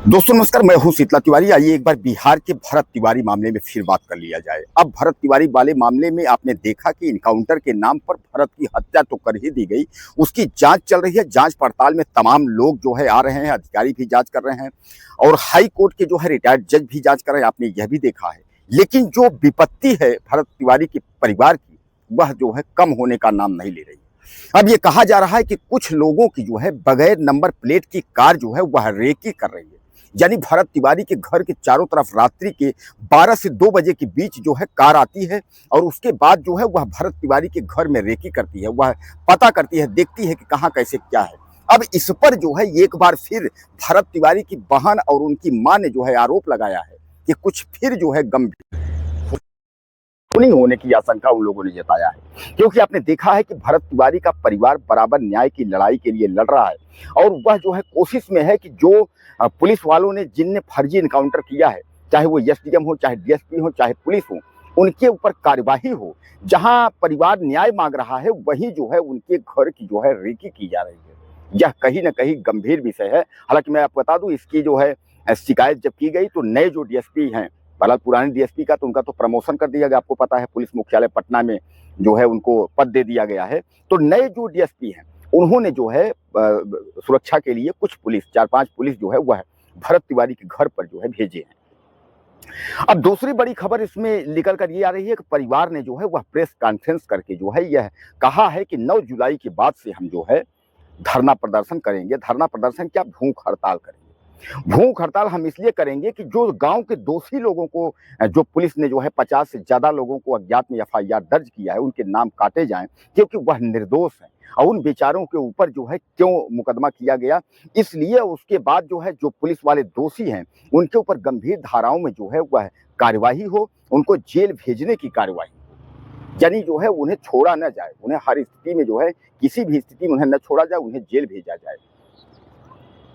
दोस्तों नमस्कार, मैं हूं शीतला तिवारी। आइए एक बार बिहार के भरत तिवारी मामले में फिर बात कर लिया जाए। अब भरत तिवारी वाले मामले में आपने देखा कि इनकाउंटर के नाम पर भरत की हत्या तो कर ही दी गई, उसकी जांच चल रही है। जांच पड़ताल में तमाम लोग जो है आ रहे हैं, अधिकारी भी जांच कर रहे हैं और हाई कोर्ट के जो है रिटायर्ड जज भी जांच कर रहे हैं। आपने यह भी देखा है, लेकिन जो विपत्ति है भरत तिवारी के परिवार की, वह जो है कम होने का नाम नहीं ले रही। अब ये कहा जा रहा है कि कुछ लोगों की जो है बगैर नंबर प्लेट की कार जो है वह रेकी कर रही है। यानी भरत तिवारी के घर के चारों तरफ रात्रि के 12 से 2 बजे के बीच जो है कार आती है और उसके बाद जो है वह भरत तिवारी के घर में रेकी करती है। वह पता करती है, देखती है कि कहाँ कैसे क्या है। अब इस पर जो है एक बार फिर भरत तिवारी की बहन और उनकी मां ने जो है आरोप लगाया है कि कुछ फिर जो है गंभीर नहीं होने की आशंका उन लोगों ने जताया है, क्योंकि आपने देखा है कि भरत तिवारी का परिवार बराबर न्याय की लड़ाई के लिए लड़ रहा है और वह जो है कोशिश में है कि जो पुलिस वालों ने जिनने फर्जी इनकाउंटर किया है, चाहे वो एसडीएम हो, चाहे डीएसपी हो, चाहे पुलिस हो, उनके ऊपर कार्यवाही हो। जहां परिवार न्याय मांग रहा है वहीं जो है उनके घर की जो है रेकी की जा रही है। यह कहीं ना कहीं गंभीर विषय है। हालांकि मैं आपको बता दूं, इसकी जो है शिकायत जब की गई तो नए जो डीएसपी हैं, फिलहाल पुराने डीएसपी का तो उनका तो प्रमोशन कर दिया गया, आपको पता है, पुलिस मुख्यालय पटना में जो है उनको पद दे दिया गया है। तो नए जो डीएसपी हैं उन्होंने जो है सुरक्षा के लिए कुछ पुलिस, 4-5 पुलिस जो है वह भरत तिवारी के घर पर जो है भेजे हैं। अब दूसरी बड़ी खबर इसमें निकल कर ये आ रही है कि परिवार ने जो है वह प्रेस कॉन्फ्रेंस करके जो है यह कहा है कि 9 जुलाई के बाद से हम जो है धरना प्रदर्शन करेंगे। धरना प्रदर्शन क्या, भूख हड़ताल करेंगे। भूख हड़ताल हम इसलिए करेंगे कि जो गांव के दोषी लोगों को, जो पुलिस ने जो है 50 से ज्यादा लोगों को अज्ञात में एफआईआर दर्ज किया है, उनके नाम काटे जाएं, क्योंकि वह निर्दोष है और उन बेचारों के ऊपर जो है क्यों मुकदमा किया गया, इसलिए उसके बाद जो है जो पुलिस वाले दोषी हैं उनके ऊपर गंभीर धाराओं में जो है वह कार्यवाही हो, उनको जेल भेजने की कार्यवाही, यानी जो है उन्हें छोड़ा न जाए, उन्हें हर स्थिति में जो है किसी भी स्थिति में उन्हें न छोड़ा जाए, उन्हें जेल भेजा जाए।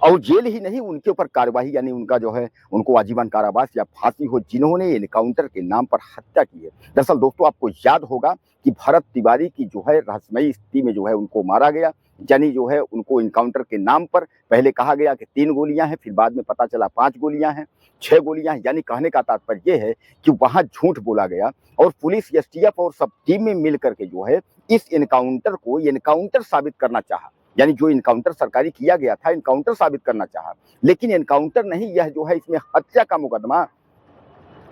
और जेल ही नहीं, उनके ऊपर कार्यवाही, यानी उनका जो है उनको आजीवन कारावास या फांसी हो, जिन्होंने एनकाउंटर के नाम पर हत्या की है। दरअसल दोस्तों आपको याद होगा कि भरत तिवारी की जो है रहस्यमयी स्थिति में जो है उनको मारा गया, यानी जो है उनको एनकाउंटर के नाम पर पहले कहा गया कि 3 गोलियां हैं, फिर बाद में पता चला 5 गोलियां हैं, 6 गोलियां हैं। यानी कहने का तात्पर्य यह है कि वहां झूठ बोला गया और पुलिस, एसटीएफ और सब टीम में मिल करके जो है इस एनकाउंटर को एनकाउंटर साबित करना चाहा, यानी जो इनकाउंटर सरकारी किया गया था इनकाउंटर साबित करना चाहा, लेकिन इनकाउंटर नहीं, यह जो है इसमें हत्या का मुकदमा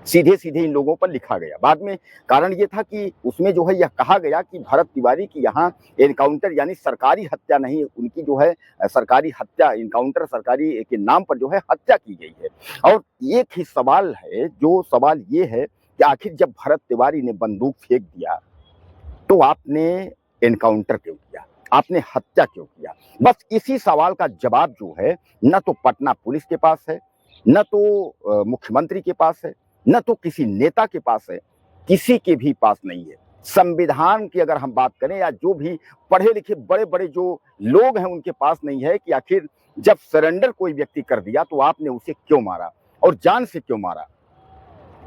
सीधे सीधे इन लोगों पर लिखा गया। बाद में कारण ये था कि उसमें जो है यह कहा गया कि भरत तिवारी की यहाँ एनकाउंटर यानी सरकारी हत्या नहीं, उनकी जो है सरकारी हत्या, इनकाउंटर सरकारी के नाम पर जो है हत्या की गई है। और एक ही सवाल है, जो सवाल ये है कि आखिर जब भरत तिवारी ने बंदूक फेंक दिया तो आपने एनकाउंटर क्यों किया, आपने हत्या क्यों किया? बस इसी सवाल का जवाब जो है न तो पटना पुलिस के पास है, न तो मुख्यमंत्री के पास है, न तो किसी नेता के पास है, किसी के भी पास नहीं है। संविधान की अगर हम बात करें या जो भी पढ़े लिखे बड़े बड़े जो लोग हैं उनके पास नहीं है कि आखिर जब सरेंडर कोई व्यक्ति कर दिया तो आपने उसे क्यों मारा और जान से क्यों मारा।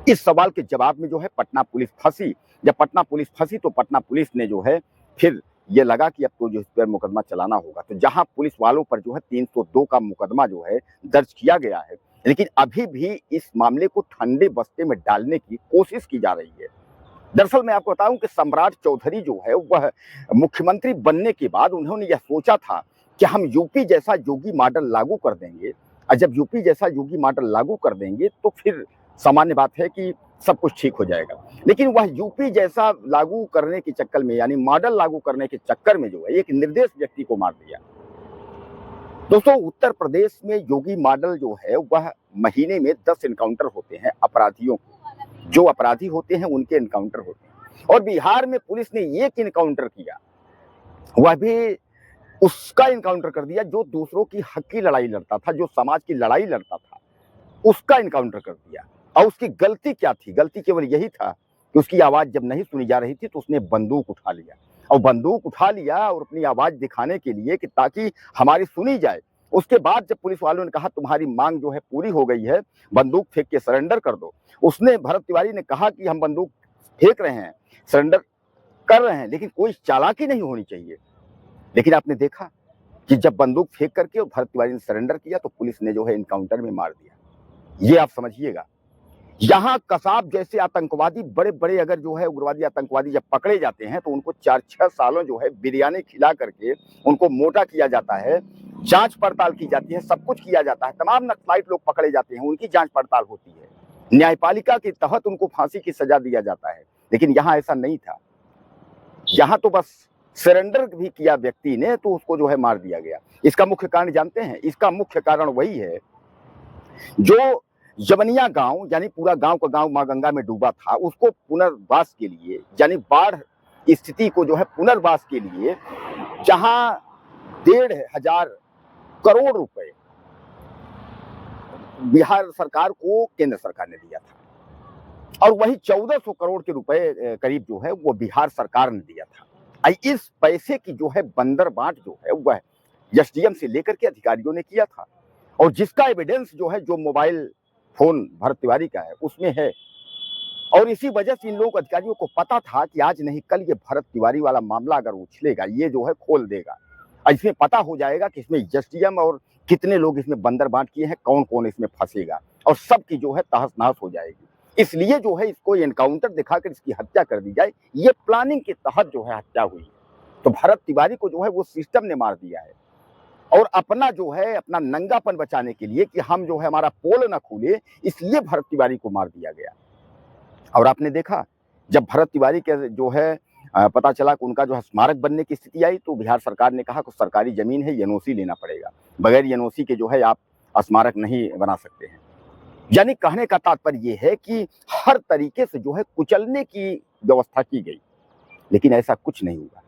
इस सवाल के जवाब में जो है पटना पुलिस फंसी। जब पटना पुलिस फंसी तो पटना पुलिस ने जो है फिर ये लगा कि अब तो जो इस पर मुकदमा चलाना होगा। तो जहां पुलिस वालों पर जो है 302 का मुकदमा जो है दर्ज किया गया है, लेकिन अभी भी इस मामले को ठंडे बस्ते में डालने की कोशिश की जा रही है। दरअसल मैं आपको बताऊं कि सम्राट चौधरी जो है वह मुख्यमंत्री बनने के बाद उन्होंने यह सोचा था कि हम यूपी जैसा योगी मॉडल लागू कर देंगे, और जब यूपी जैसा योगी मॉडल लागू कर देंगे तो फिर सामान्य बात है कि सब कुछ ठीक हो जाएगा। लेकिन वह यूपी जैसा लागू करने के चक्कर में, यानी मॉडल लागू करने के चक्कर में जो है एक निर्दोष व्यक्ति को मार दिया। दोस्तों उत्तर प्रदेश में योगी मॉडल जो है वह महीने में 10 एनकाउंटर होते हैं अपराधियों, जो अपराधी होते हैं उनके एनकाउंटर होते हैं, और बिहार में पुलिस ने एक एनकाउंटर किया, वह भी उसका एनकाउंटर कर दिया जो दूसरों की हक की लड़ाई लड़ता था, जो समाज की लड़ाई लड़ता था, उसका एनकाउंटर कर दिया। और उसकी गलती क्या थी? गलती केवल यही था कि उसकी आवाज जब नहीं सुनी जा रही थी तो उसने बंदूक उठा लिया, और बंदूक उठा लिया और अपनी आवाज दिखाने के लिए कि ताकि हमारी सुनी जाए। उसके बाद जब पुलिस वालों ने कहा तुम्हारी मांग जो है पूरी हो गई है, बंदूक फेंक के सरेंडर कर दो, उसने, भरत तिवारी ने कहा कि हम बंदूक फेंक रहे हैं, सरेंडर कर रहे हैं, लेकिन कोई चालाकी नहीं होनी चाहिए। लेकिन आपने देखा कि जब बंदूक फेंक करके और भरत तिवारी ने सरेंडर किया तो पुलिस ने जो है एनकाउंटर में मार दिया। ये आप समझिएगा। यहाँ कसाब जैसे आतंकवादी बड़े बड़े अगर जो है उग्रवादी आतंकवादी जब पकड़े जाते हैं तो उनको 4-6 सालों जो है बिरयानी खिला करके उनको मोटा किया जाता है, जांच पड़ताल की जाती है, सब कुछ किया जाता है। तमाम नक्सलाइट लोग पकड़े जाते हैं, उनकी जांच पड़ताल होती है, न्यायपालिका के तहत उनको फांसी की सजा दिया जाता है। लेकिन यहाँ ऐसा नहीं था। यहाँ तो बस सरेंडर भी किया व्यक्ति ने तो उसको जो है मार दिया गया। इसका मुख्य कारण जानते हैं? इसका मुख्य कारण वही है जो जवनिया गांव यानी पूरा गांव का गांव मां गंगा में डूबा था, उसको पुनर्वास के लिए यानी बाढ़ स्थिति को जो है पुनर्वास के लिए जहां 1,500 करोड़ रुपए बिहार सरकार को केंद्र सरकार ने दिया था और वही 1400 करोड़ के रुपए करीब जो है वो बिहार सरकार ने दिया था। इस पैसे की जो है बंदर बांट जो है वह एसडीएम से लेकर के अधिकारियों ने किया था और जिसका एविडेंस जो है जो मोबाइल फोन भरत तिवारी का है उसमें है। और इसी वजह से इन लोग अधिकारियों को पता था कि आज नहीं कल ये भरत तिवारी वाला मामला अगर उछलेगा ये जो है खोल देगा, इसमें पता हो जाएगा कि इसमें एसडीएम और कितने लोग इसमें बंदर बांट किए हैं, कौन कौन इसमें फंसेगा और सबकी जो है तहस नहस हो जाएगी। इसलिए जो है इसको एनकाउंटर दिखाकर इसकी हत्या कर दी जाए, ये प्लानिंग के तहत जो है हत्या हुई। तो भरत तिवारी को जो है वो सिस्टम ने मार दिया है और अपना जो है अपना नंगापन बचाने के लिए कि हम जो है हमारा पोल ना खुले, इसलिए भरत तिवारी को मार दिया गया। और आपने देखा जब भरत तिवारी के जो है पता चला कि उनका जो है स्मारक बनने की स्थिति आई तो बिहार सरकार ने कहा कि सरकारी जमीन है, एनओसी लेना पड़ेगा, बगैर एनओसी के जो है आप स्मारक नहीं बना सकते हैं। यानी कहने का तात्पर्य यह है कि हर तरीके से जो है कुचलने की व्यवस्था की गई, लेकिन ऐसा कुछ नहीं हुआ।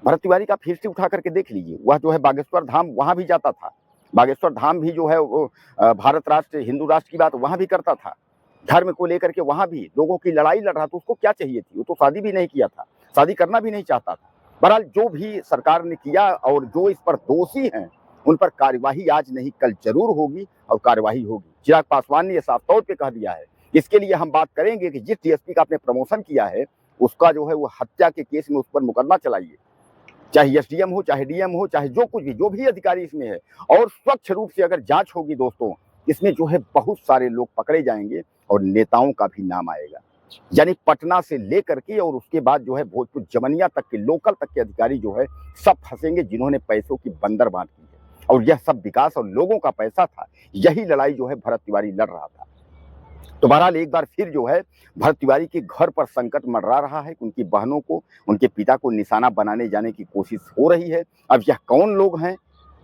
भरत तिवारी का फिर से उठा करके देख लीजिए, वह जो है बागेश्वर धाम वहां भी जाता था, बागेश्वर धाम भी जो है वो भारत राष्ट्र हिंदू राष्ट्र की बात वहां भी करता था, धर्म को लेकर के वहां भी लोगों की लड़ाई लड़ रहा था। उसको क्या चाहिए थी? वो तो शादी भी नहीं किया था, शादी करना भी नहीं चाहता था। बहरहाल जो भी सरकार ने किया और जो इस पर दोषी हैं उन पर कार्यवाही आज नहीं कल जरूर होगी और कार्यवाही होगी। चिराग पासवान ने यह साफ तौर पर कह दिया है। इसके लिए हम बात करेंगे कि जिस डीएसपी का आपने प्रमोशन किया है उसका जो है वो हत्या के केस में उस पर मुकदमा चलाइए, चाहे एसडीएम हो, चाहे डीएम हो, चाहे जो कुछ भी जो भी अधिकारी इसमें है, और स्वच्छ रूप से अगर जांच होगी दोस्तों, इसमें जो है बहुत सारे लोग पकड़े जाएंगे और नेताओं का भी नाम आएगा। यानी पटना से लेकर के और उसके बाद जो है भोजपुर जमनिया तक के लोकल तक के अधिकारी जो है सब फंसेंगे जिन्होंने पैसों की बंदर बांट की है और यह सब विकास और लोगों का पैसा था। यही लड़ाई जो है भरत तिवारी लड़ रहा था। तो बहरहाल एक बार फिर जो है भरत तिवारी के घर पर संकट मंडरा रहा है। उनकी बहनों को, उनके पिता को निशाना बनाने जाने की कोशिश हो रही है। अब यह कौन लोग हैं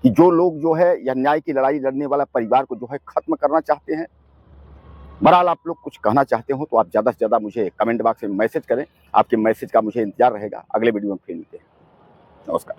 कि जो लोग जो है यह न्याय की लड़ाई लड़ने वाला परिवार को जो है खत्म करना चाहते हैं? बहरहाल आप लोग कुछ कहना चाहते हो तो आप ज़्यादा से ज़्यादा मुझे कमेंट बॉक्स में मैसेज करें। आपके मैसेज का मुझे इंतजार रहेगा। अगले वीडियो में फिर मिलते हैं। नमस्कार।